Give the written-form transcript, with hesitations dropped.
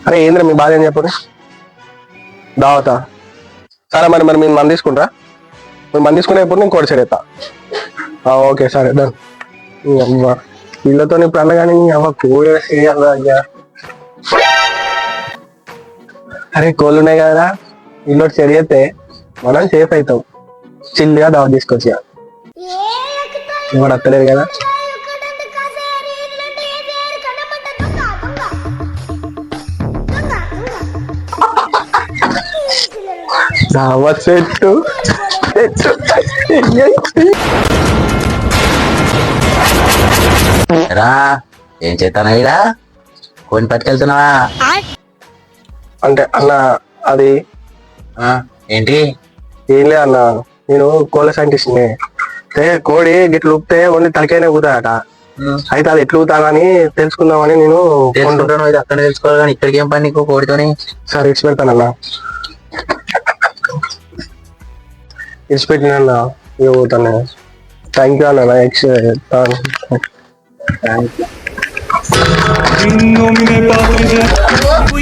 అరే ఏంద్ర మీ బాధ ఏం చెప్పండి దావతా సరే మరి మరి మీరు మంది తీసుకుంటారా మీరు మంది తీసుకునేప్పుడు నేను కోడి సరేస్తా ఓకే సరే డన్ వీళ్ళతో ఇప్పుడు అనగానే అవ్వ కోడి చేయాలా అయ్యా అరే కోళ్ళు ఉన్నాయి కదా వీళ్ళు సెడి అయితే మనం సేఫ్ అవుతాం చిల్లిగా దావ తీసుకొచ్చి ఇప్పుడు అత్తలేదు కదా దావ చెట్టు రా ఏం చేస్తానా ఇడా కొని పట్టుకెళ్తున్నావా అంటే అన్న అది ఏంటి ఏం లేదు అన్న నేను కోళ్ళ సైంటిస్ట్ని అయితే కోడి గిట్లు ఊపితే ఓన్లీ తలకైనా ఊతాడట అయితే అది ఎట్లా ఊతానని తెలుసుకుందామని నేను తెలుసుకుంటాను ఇది అక్కడ తెలుసుకోవాలి కానీ ఇక్కడికి ఏం పని నీకు కోడితోని సార్ ఇచ్చి పెడతానన్నా ఇచ్చి పెట్టిన ఇక పోతాను థ్యాంక్ యూ అన్న next In nomine Patris et